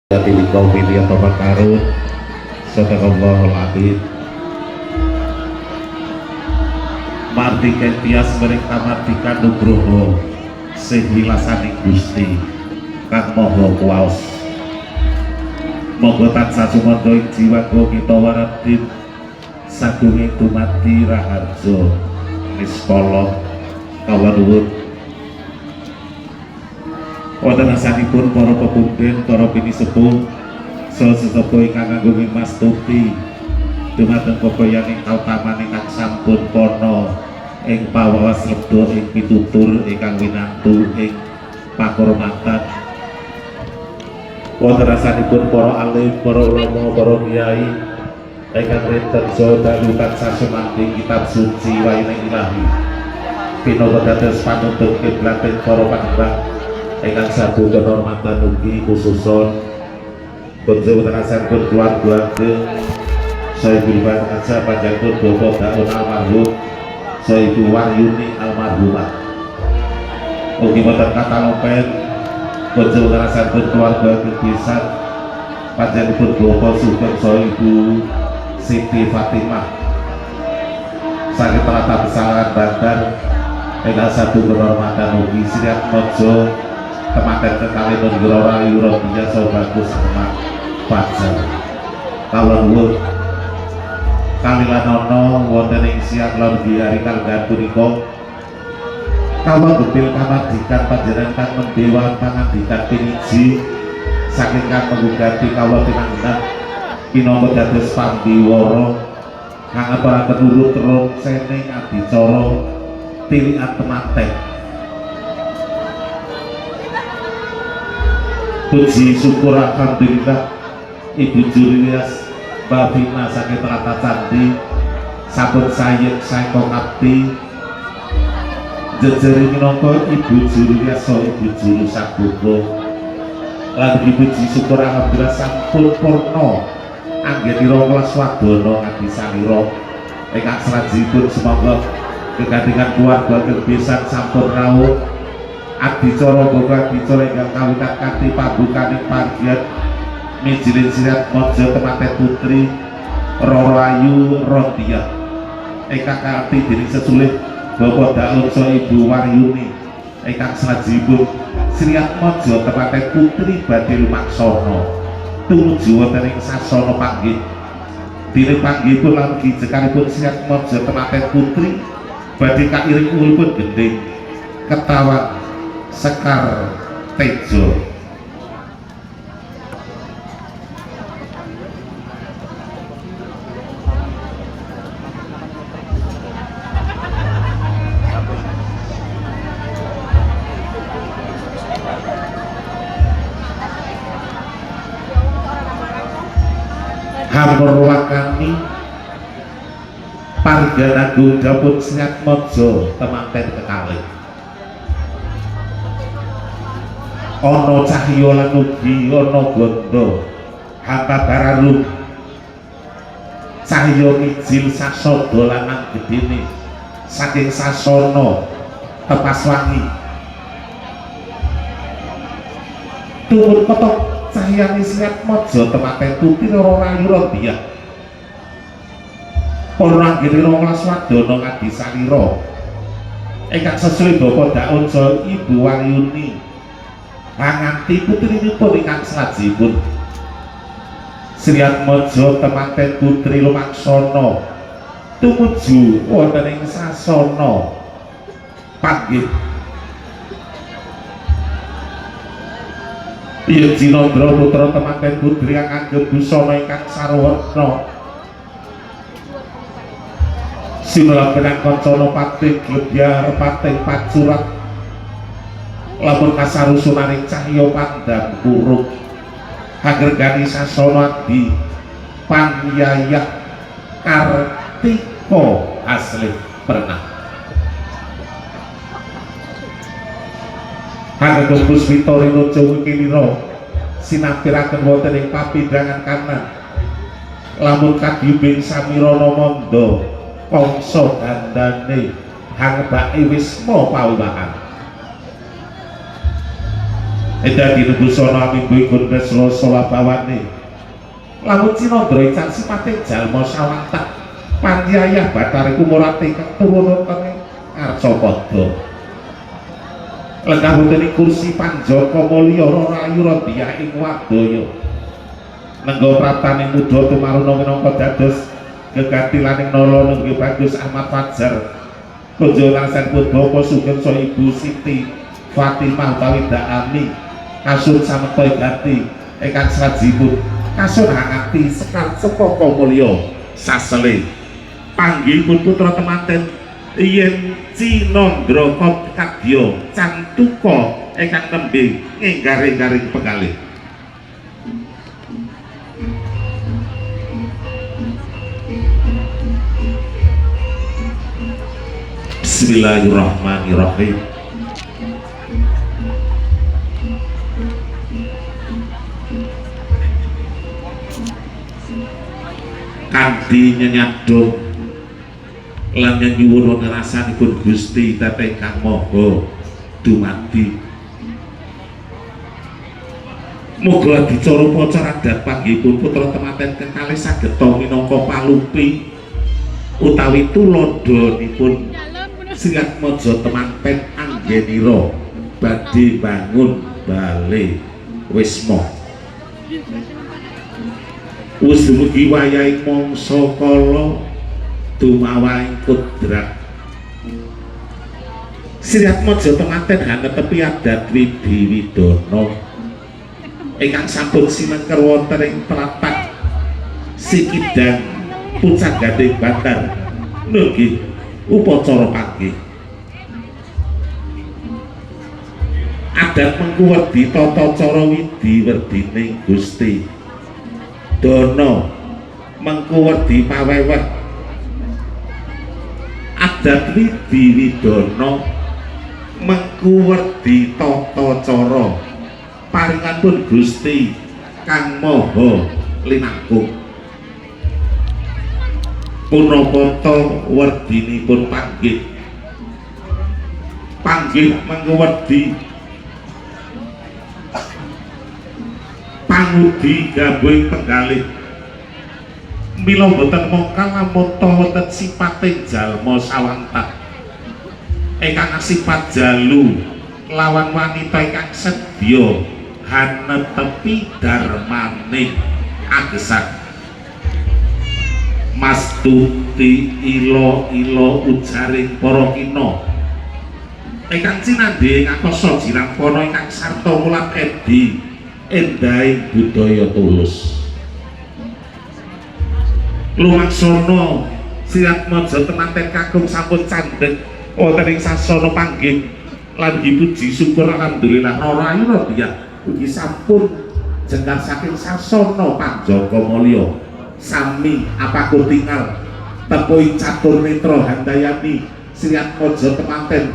Jadi kau pilih atau karun Sadaqallahul adzim. Mardikan tias mereka mardikan nugroho sing wilasani Gusti kang maha kuwaos. Moga tansah sumangga ing jiwaku kita waradin sagunge dumadi raharja niskala kawanuwun. Wonten asanipun para pepundhen, para pinisepuh, saha sesepuh ingkang nganggo mastuti dumateng bebayaning kautaman ingkang sampun pono ing pawawas lebda ing pitutur ingkang winantu ing pakurmatan. Wonten asanipun para alim, para ulama, para kiai ingkang rinten saha dalu tansah sumandhing kitab suci wayane ilahi pinaka dados panuntun kiblating para panembah ingkang sabu kehormatan ugi khususon konsewu tenasanipun keluarga saya bilban aja panjangipun Bapak Daun almarhum saya Ibu Waryuni almarhumah ugi wonten kata lopen konsewu tenasanipun keluarga kebisan panjangipun Bapak Sugeng saya Ibu Siti Fatimah sakit terata besaran Banten ingkang sabu kehormatan ugi Siriat Mojo temanten kekali nunggara rayu rohnya so bagus semak fajar kawula nuwun kalilanono wonten ing siang lan biari kalgan punika kawula gepil kamardikan panjenengan kang mendewa pangandikan piniji saking kang menggugati kawula tinanggenah kinampa dados pambiwara kang aturaken urut terus sene adicara tilikan temanten. Puji syukur alhamdulillah Ibu Julias Mbak Vina saking Terata Candi sampun sayek saengko ngabdi jejeri minangka Ibu Julias so Ibu Julu Sagogo lan puji syukur alhamdulillah sampun purna anggenira welas wadana ngadi salira ingkang salajengipun semoga kegandingan keluarga kebiasaan sampun rawuh adicara boga adicara ingkang kawitan kanthi pambukaning pargian mijilin Siriat Mojo temanten putri Roro Ayu Rodia ingkang kanthi dening sesulih Bapak Daun so Ibu Waryuni ingkang salajengipun Siriat Mojo temanten putri badhe lumaksana tumuju wonten ing sasana panggih dene panggihipun lan gijekanipun Siriat Mojo temanten putri badhe kairing ulipun gending ketawa Sekar Tejo hamurwakani Pargana Gunda pun Siriat Mojo temanten kekalih ana cahya lan ugi ana gondo hampa bararum cahya mijil sasada lan gedene saking sasana tepas wangi turun kotok cahyane Siriat Mojo temanten putri Roro Ayu Rodia para anggenira welas wadana ngadi salira ingkang sesuai Bapak Daun so Ibu Waryuni nganti putrinipun ingkang salajengipun Siriat Mojo temanten putri lumaksana tumuju wonten ing sasana panggih Yen Jinandra putra temanten putri kang ngagem busana ingkang sarwana sinulaken kancana pating glebyar pating pacurat lamun kasarusunaning cahya pandang kurung hagregani sasana di panyayah Kartika asli pernah hagregani Puspita Rina Jawa Kilira sinampiraken wonten ing papindhangan kanan lamun kadhibing samirana manda kangsa dandane hangebake wisma paubahan dadi nebusana aminggu iku tresna sawabawane lamun Cinandra ican sipate jalma sawantak panjayah Bathara iku murate keturunane Arcapada lenggah wonten kursi Panjaka Mulya Rayu Radya ing Wadaya nengga praptane muda tumaruna minangka dados gegatilaning nara nenggih Bagus Ahmad Fajar Raja Langsan Purba Sugeng saha Ibu Siti Fatimah utawi Daami kasur sameta gati ingkang sajipun kasur hangati sekar Sepaka Mulya sasele panggihipun putra temanten yen Cinandra kadya cantuka ingkang nembe nggaring-garing pekalih. Bismillahirrahmanirrahim. Kanthi nyenyadong lan nyuwun rasanipun Gusti Teteh Kang Maha dumadi muga dicara pacar adat panggihipun putra temanten kekalih saged minangka palumpi utawi tuladhanipun Sri Atmaja temanten anggenira badhe bangun bale Wisma wis dumugi wayahing mangsa kala dumawaing kudrat Sri Atmaja temanten hanetepi adat Widhi-Widana ingkang sampun sinengker wonten ing tlatah Sikidang Puncak Gading Batar nggih upacara panggih adat mengkuwedi tata cara widhi werdining Gusti Dana mengkuwedi paweweh adat Widhi-Widana mengkuwedi tata cara paringanipun Gusti Kang Maha Linangkung punapa werdinipun panggih mengkuwedi pangudi gabung penggalih mila boten mongkal lamun wonten sipating jalma sawantak ingkang sifat jalu lawan wanita ingkang sedya hanetepi darmaning agesan mastuti ilo-ilo ujaring para kina ingkang cinandhe ngakasa jirampana ingkang sarta mulat edi endahing budaya tulus lumaksana Sri Atmaja temanten kakung sampun candhek wonten ing sasana panggih lan dipuji syukur alhamdulillah Rayu Radya ugi sampun jengkar saking sasana Panjaka Mulya sami apaku tinggal tepui catur netra handayani Sri Atmaja temanten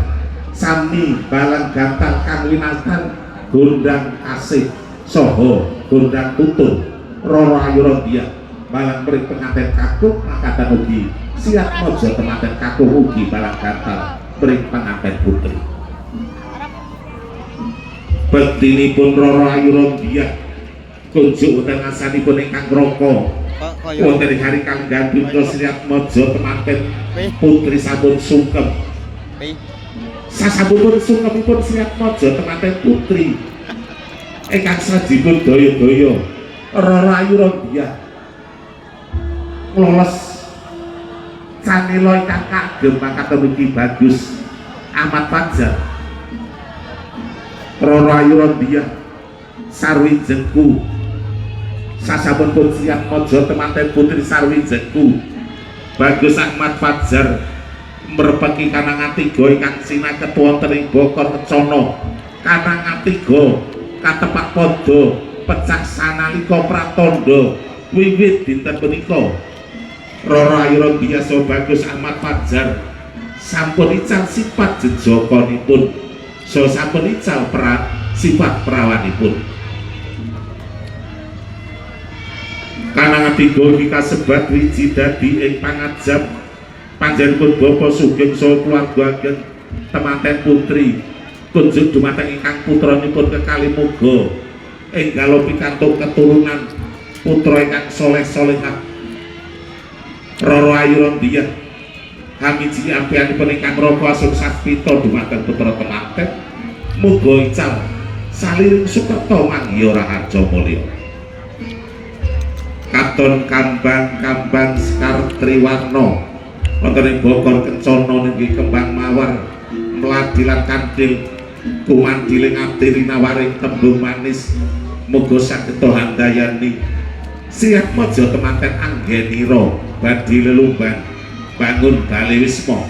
sami balang gantal kang winastan gondang asih saha gondang tutul Rayu Radya balang mring penganten kakung makaten ugi Sri Atmaja temanten kakung ugi balang gantal mring penganten putri bektinipun Rayu Radya kunjuk wonten asanipun ingkang raka wonten hari kang gandum Sri Atmaja temanten putri sampun sungkem sasampun sungkemipun Sri Atmaja temanten putri ingkang sajipun daya-daya Rayu Radya lolos canila ingkang kagem makaten ugi Bagus Ahmad Fajar Rayu Radya sarwi jengku sasampun pun Sri Atmaja temanten putri sarwi jengku Bagus Ahmad Fajar merpeki kanangan tiga ingkang sinaket wonten ing Bokor Kecana kanangan tiga katepak padha pecah sanalika pratandha wiwit dinten punika Rayu Radya saha Bagus Ahmad Fajar sampun ical sifat jejakanipun saha sampun ical sifat perawanipun kanangan tiga iki kasebat wiji dadi ing pangajab panjenenganipun Bapa Sugeng saha keluarga ageng temanten putri kunjuk dumateng ingkang putranipun kekalih muga enggal pikantuk keturunan putra ingkang soleh-solehah Roro Ayu Rondiyah hamiji ampianipun ingkang Raka Asung Saspita dumateng putra temanten muga ical saliring sukerta manggiya raharja mulya katon kambang-kambang sekar triwarna wonten ing Bogor Kencana nggih kembang mawar mladi lan kandhil kumandiling abdi rinawaring tembung manis muga sageta handayani siap mojo temanten anggenira badhe lelumban bangun bali wisma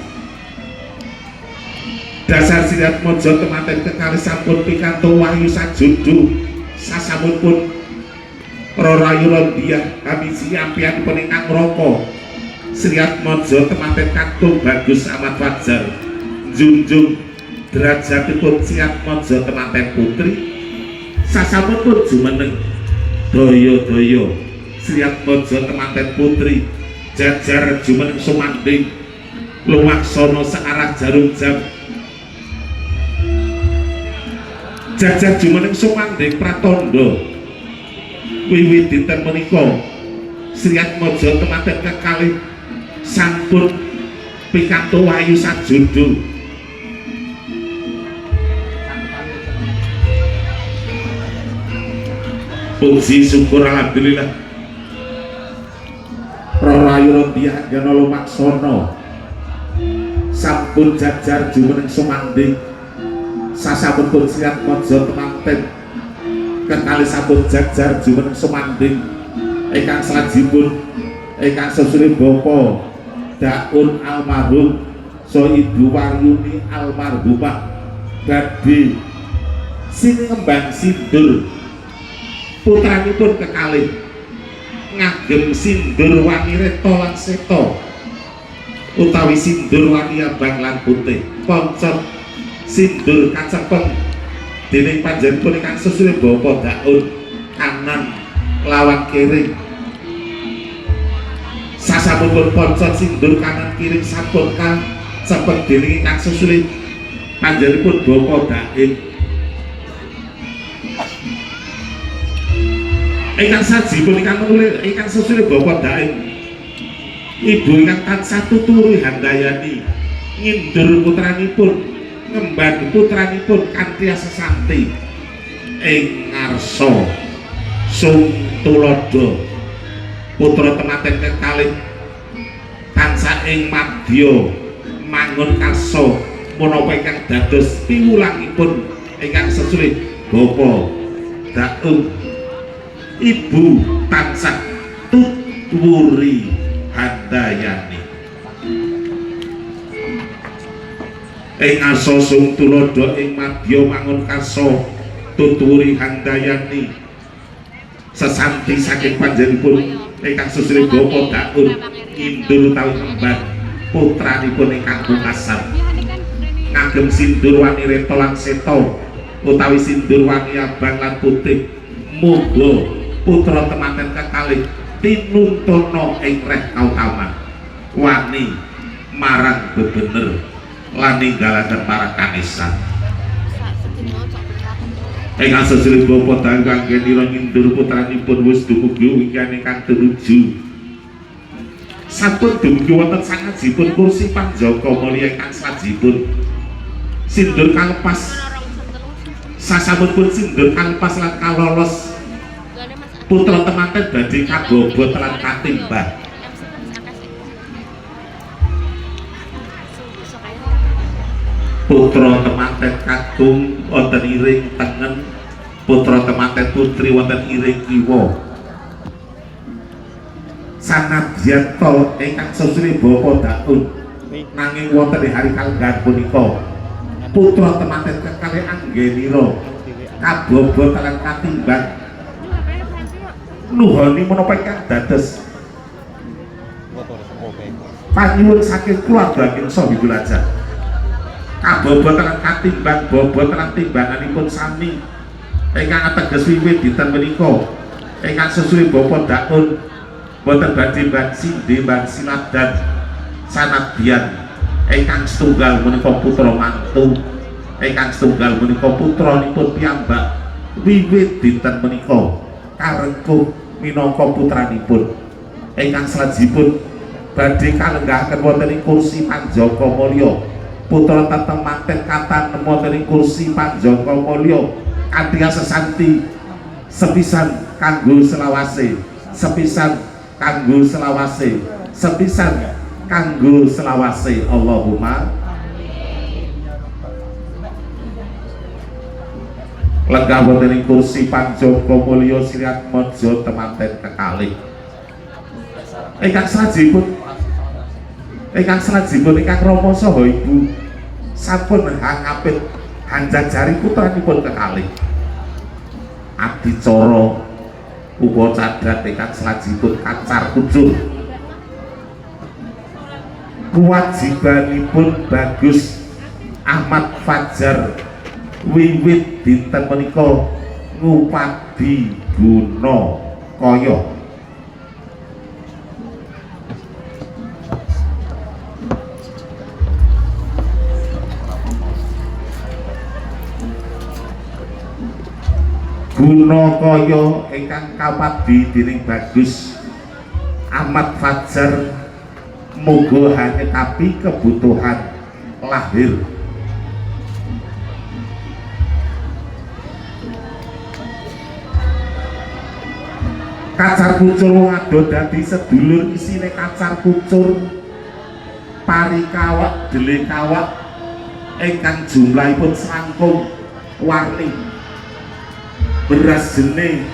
dasar siap mojo temanten kekalih sampun pikantuk wahyu sajudu sasamunipun Roro Ayu Rondiyah hamiji ampianipun ingkang Raka siap mojo temanten kakung bagus amat wajar junjung derajatipun siap mojo temanten putri sasamunipun jumeneng daya-daya siap mojo temanten putri jajar jumeneng sumanding lumaksana searah jarum jam jajar jumeneng sumanding pratandha wiwit dinten menika siap mojo temanten kekalih sampun pikantuk wahyu sajudu puji syukur alhamdulillah Roro Ayu Rondiyah Anggana lumaksana sampun jajar jumeneng sumanding sasampun siap mojo temanten kekalih sampun jajar jumeneng sumanding ingkang salajengipun ingkang sesulih bapa Daun almarhum so Ibu Waryuni almarhumah badhe sinembang sindur putranipun kekalih ngagem sindur wani reta lan seta utawi sindur wani abang lan putih poncot sindur kacepeng dening panjenenganipun ingkang sesulih bapa Daun kanan lawan kiri sasampun poncot sindur kanan kiri sampun kacepeng dening ingkang sesulih panjenenganipun bapa Daim ingkang sajipun ingkang sesulih bapa Daim ibu ingkang tansah tuturi handayani ngindur putranipun ngemban putranipun kanthi sesanti ing ngarsa sung tulodo putra temanten kekalih tansah ing madya mangun karsa menapa ingkang dados piwulangipun ingkang sesulih bapa Daun ibu tansah tuturi handayani ing asa sung tulodo ing madya mangun karsa tuturi handayani sesanti saking panjenenganipun ingkang sesulih bapa Daun indur utawi kembar putranipun ingkang pungkasan ngagem sindur wani reta lan seta utawi sindur wani abang lan putih muga putra temanten kekalih tinuntuna ing reh kautaman wani marang bebener lan ninggalaken para kanesan ingkang sesulih bapa Daun anggenira ngindur putranipun wis dumugi wingkian ingkang tujuh sampun dumugi wonten sangajipun kursi panjaka mulya ingkang salajengipun sindur kalepas sasampunipun sindur kalepas lan kalolos putra temanten badhe kabobot lan katimbang putra temanten kakung wonten iring tengen putra temanten putri wonten iring kiwa sanadyan to ingkang sesulih bapa Daun nanging wonten ing hari kalenggahan punika putra temanten kekalih anggenira kabobot lan katimbang nuhoni menapa ingkang dados panyuwun saking keluarga Kingsa Widulaja kabobot lan katimbang bobot lan timbanganipun sami ingkang ateges wiwit dinten menika ingkang sesulih bapa Daun boten badhe sindhe siladan sanadyan ingkang setunggal menika putra mantu ingkang setunggal menika putranipun piyambak wiwit dinten menika karengkuh minangka putranipun. Ingkang salajengipun badhe kalenggahaken wonten ing kursi Panjaka Mulya putra tetemanten katan wonten ing kursi Panjaka Mulya kanthi sesanti sepisan kanggo selawase, sepisan kanggo selawase, sepisan kanggo selawase. Allahumma lenggah wonten ing kursi Panjaka Mulya Sri Atmaja temanten kekalih. Ingkang salajengipun ingkang Rama saha Ibu sampun hangapit hanjajari putranipun kekalih. Adicara uga cadat ingkang salajengipun Kacar Kucur. Kewajibanipun Bagus Ahmad Fajar wiwit dinten menika ngupadi guna kaya ingkang kapadi dening Bagus Ahmad Fajar muga hanekapi kebutuhan lahir Kacar Kucur ngado dadi sedulur isine Kacar Kucur parikawak delekawak ingkang jumlahipun selangkung warni beras jene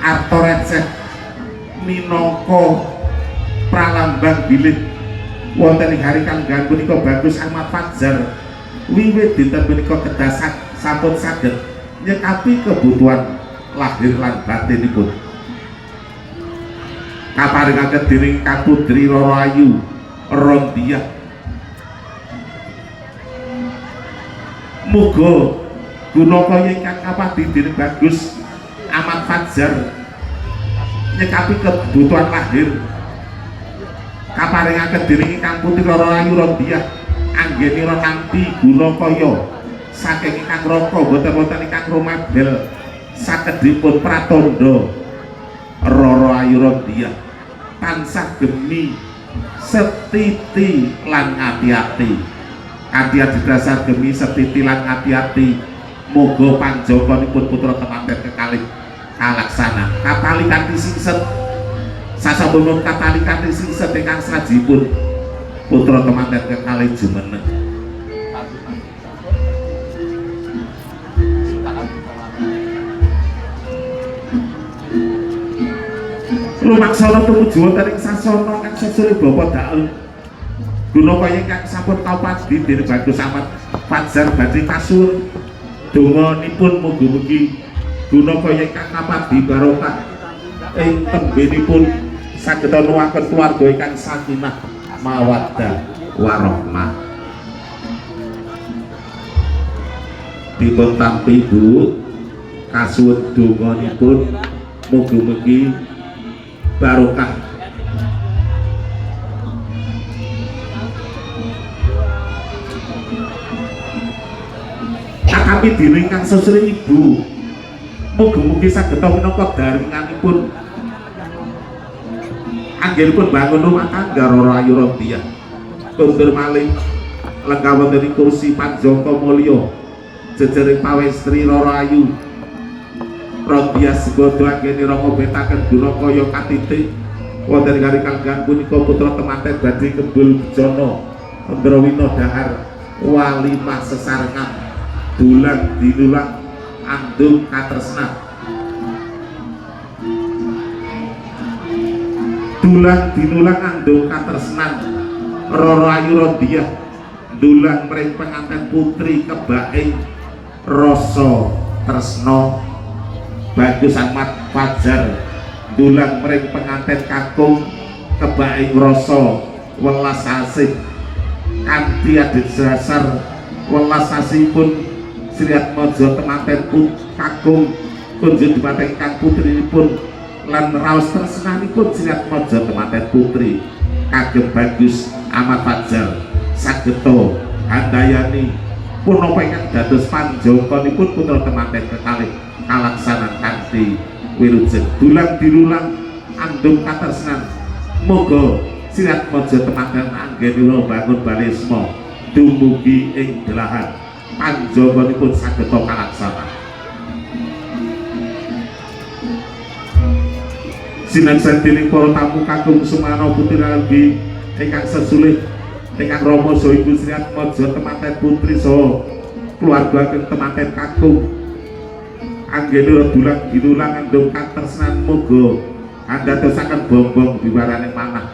arta receh minangka pralambang bilih wonten ing hari kalenggahan punika Bagus Ahmad Fajar wiwit dinten punika kedah sampun saged nyekapi kebutuhan lahir lan batinipun. Kaparingaken dening Kang Putri Roro Ayu Rondiah muga gunakaya ingkang kapadi dening Bagus Ahmad Fajar nyekapi kebutuhan lahir. Kaparingaken dening Kang Putri Roro Ayu Rondiah anggenira nampi gunakaya saking ingkang raka boten-boten ingkang rumebel sakedipun pratandha Roro Ayu Rondiah tansah gemi setiti lan ati-ati kanthi adhedhasar gemi setiti lan ati-ati muga panjakanipun putra temanten kekalih kalaksana katali kanthi singset sasampun katali kanthi singset ingkang salajengipun putra temanten kekalih jumeneng. Lumaksana tumuju wonten ing sasana kang sesule Bapa Daeng gunakaya ingkang sampun kapadi dening Bagus Ahmad Fajar badhe kasuwun donganipun mugi-mugi gunakaya ingkang kapadi barokah ing tembinipun saged nuwuhaken keluarga ingkang sakinah mawaddah warahmah. Dipun tampi Bu kasuwun donganipun mugi-mugi barokah cakapi dening Kang Susri Ibu mugi-mugi saged minangka daringanipun anggenipun bangun rumah tangga Roro Ayu Rondiah kondur malih lenggah wonten ing kursi Panjaka Mulya jejering pawestri Roro Ayu Rondiah segodo anggenira ngobetaken gunakaya katitik wonten ing hari kalenggahan punika putra temanten badhe kebul bejana Ndrawina dahar walimah sesarengan dulang dinulang andung katresnan dulang dinulang andung katresnan Roro Ayu Rondiah dulang mring penganten putri kebaing rasa tresna Bagus Ahmad Fajar dulang mring penganten kakung kebaing rasa welas asih kanthi adhedhasar welas asihipun Sri Atmaja temanten kakung kunjung dumateng Kang putrinipun lan raos tresnanipun Sri Atmaja temanten putri kagem Bagus Ahmad Fajar sageta handayani punapa ingkang dados panjangkanipun putra temanten kekalih kalaksanan kanthi wilujeng dulang dirulang andung katresnan moga sirat mojo temanten anggenira bangun balisma dumugi ing delahan panjangkanipun sageta kalaksanan. Sinensen dening para tamu kakung Sumana Putri Rabi ingkang sesulih ingkang Rama saha Ibu Sri Atmaja temanten putri saha keluarga kang temanten kakung anggenira dulang dirulang andung katresnan muga andadosaken bombong biwarane manah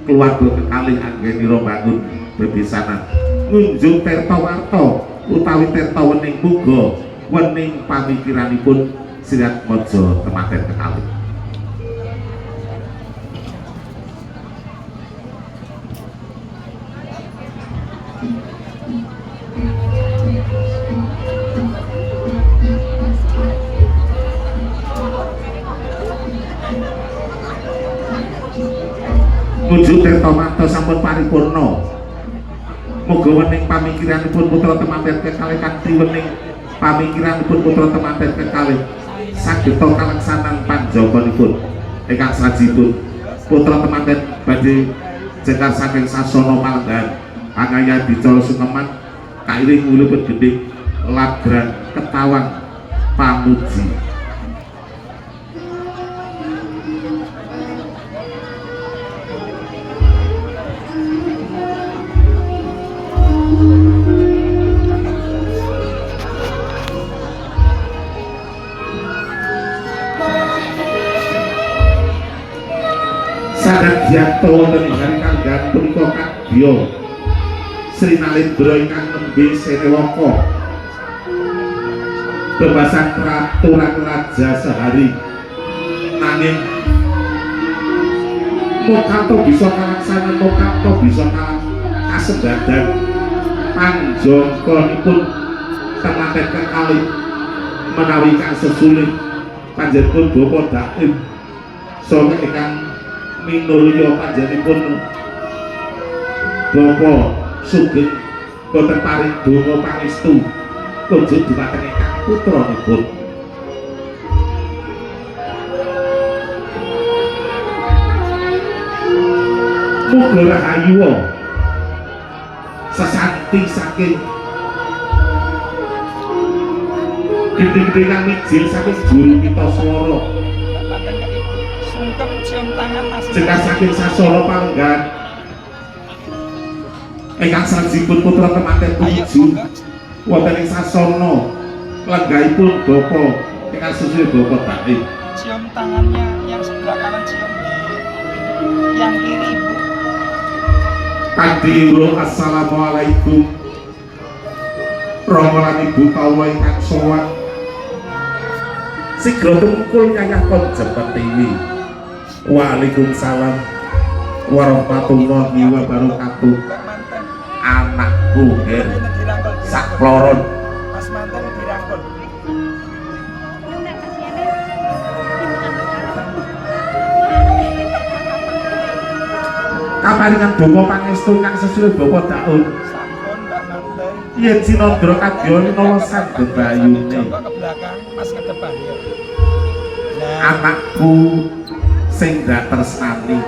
keluarga kekalih anggenira bangun bebesanan ngunjung tirta warta utawi tirta wening muga wening pamikiranipun Sri Atmaja temanten kekalih. Wujud tirta mata sampun paripurna muga wening pamikiranipun putra temanten kekalih kanthi wening pamikiranipun putra temanten kekalih sageta kalaksanan panjangkanipun ingkang sajipun putra temanten badhe jengkar saking sasana Palenggan Angaya Dicala Suneman kairing ulipun gendhing ladran ketawang pamuji. Sagadyanto wonten ing hari kanggan punika kadya Sri Nalendra ingkang nembe Senewaka bebasan peraturan raja sehari nanging mokato bisa kalaksana mokato bisa kasedadan panjangkanipun temanten kekalih menawi kang sesulih panjenengan Bapa Daim saha ingkang minulya panjenenganipun Bapa Sugeng boten paring donga pangestu wujud dhumateng ingkang putranipun. Muga rahayu sesanti saking gede-gede kang mijil saking juru kita swara sungkem cium tangan jengkar saking sasana Palenggan ingkang salajengipun putra temanten tuju wonten ing sasana lenggahipun Bapa ingkang sesuai Bapa Daim. Cium tangannya yang sebelah kanan cium di yang kiri Ibu. Kadiru assalamualaikum Rama lan Ibu kawula ingkang sowan sigra tumungkul nyayah konjem Pertiwi. Waalaikumsalam warahmatullahi wabarakatuh. Anakku Her sakloron Mas manten dirangkul. Kaparingan donga pangestu kang sesuai Bapa Daun. Sampun Mbak Manten. Yen Sinandra kadya nolosan bebayune. Coba ke belakang, Mas ke depan ya. Anakku sing dak tresnani.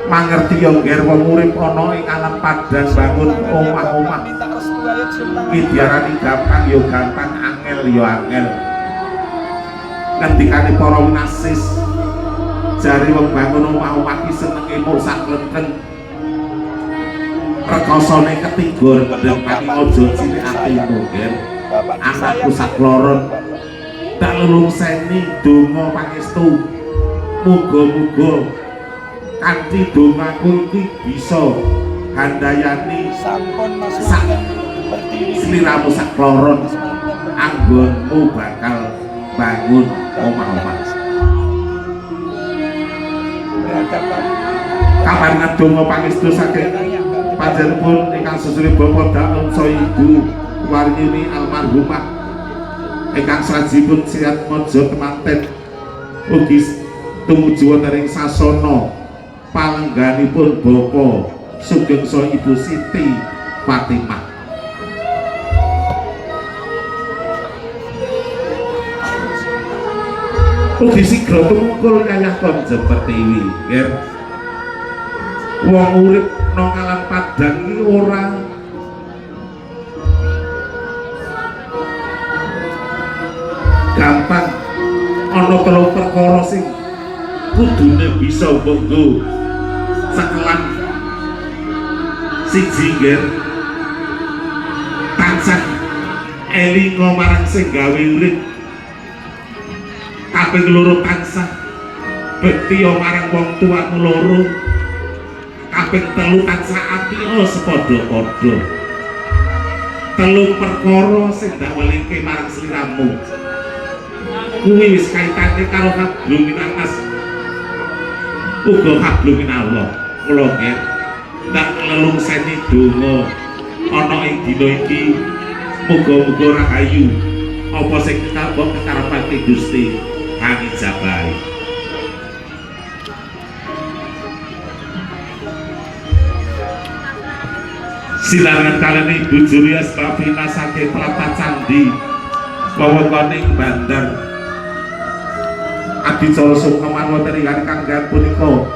Mangerti yo ngger wong urip ana ing alam padan bangun omah-omah. Minta restu ayo cium tangan. Widyarani gampang yo gampang, angel yo angel. Ngendikane para winasis jari wong bangun omah-omah ki senenge mung sak lenten. Rekasane ketiga pendem pati aja cilik atimu ngger. Anakku sakloron tak lulungseni donga pangestu. Muga-muga kanthi dongaku iki bisa handayani Sampun Mas Manten berdiri. sliramu sakloron anggonmu bakal bangun omah-omah. Berhadapan. Kaparingan donga pangestu saking panjenengan ingkang sesuai Bapa Daun saha Ibu Waryuni almarhumah ingkang salajengipun Sri Atmaja temanten ugi tumuju wonten ing sasana Palengganipun Bapa Sugeng saha Ibu Siti Fatimah. Ugi sigra tumungkul kaya kon Pertiwi, nggih. Wong urip nang alam padang iki ora gampang, ana telu perkara sing kudune bisa mbonggo sekelan siji nggih. Tansah elinga marang sing gawe urip. Kaping loro tansah bekti marang wong tuamu loro. Kaping telu tansah ati sepadha-padha. Telu perkara sing ndak welingke marang sliramu kuwi wis kaitane karo hablum minas uga hablum minallah. Kula nggih ndak lelungseni donga ana ing dina iki muga-muga rahayu apa sing kabeh kekarepane Gusti Hangi Jabai. Silaran kalian Ibu Julius Bapina saking Prapat Candi wewengkoning Bandar Adicara Sukaman wonten ing kanggan punika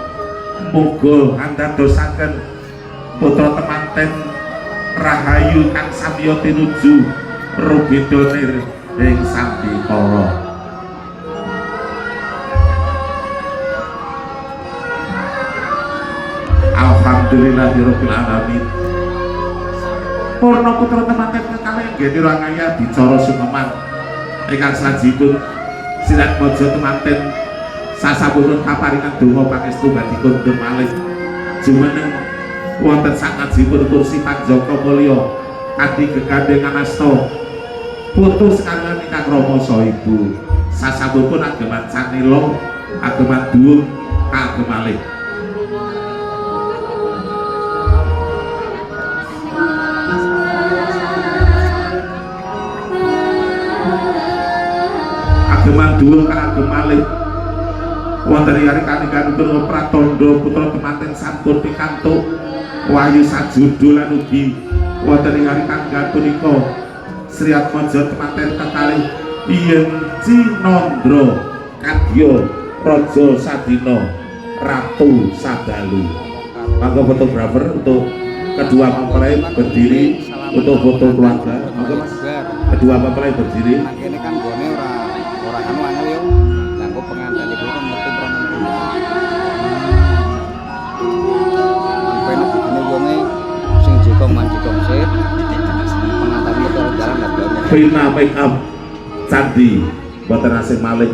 muga andadosaken putra temanten rahayu kang samya tinuju rubedane ing sandikara. Alhamdulillahirabbil alamin. Purna putra temanten kekalih nggih rangaya dicara Sukeman ingkang salajengipun silat mojo temanten sasampun kaparingan donga pangestu badipun malih jumeneng wonten sakajipun kursi Panjaka Mulya kanthi gegandhengan asta putu sekarang ingkang Rama saha Ibu sasampun ageman Sanila ageman Duwung kagem malih. Ageman Duwung kagem malih wonten ing kaninganipun Pratandha putra temanten sampun pikantuk wahyu sajudul lan ugi wonten ing kaningan punika Sri Atmaja temanten kekalih Yen Cinandra Kadya Raja Sadina Ratu Sadalu. Mangga fotografer untuk kedua mempelai berdiri untuk foto keluarga. Mangga Mas. Kedua mempelai berdiri. Ini kan gone ora anu angel yo. Nganggo pengantin iku kan metu prono. Sampai nek wonge sing jekong manjekong sit. Pengantin metu jalan lah. Prima make up Candi boten asing malih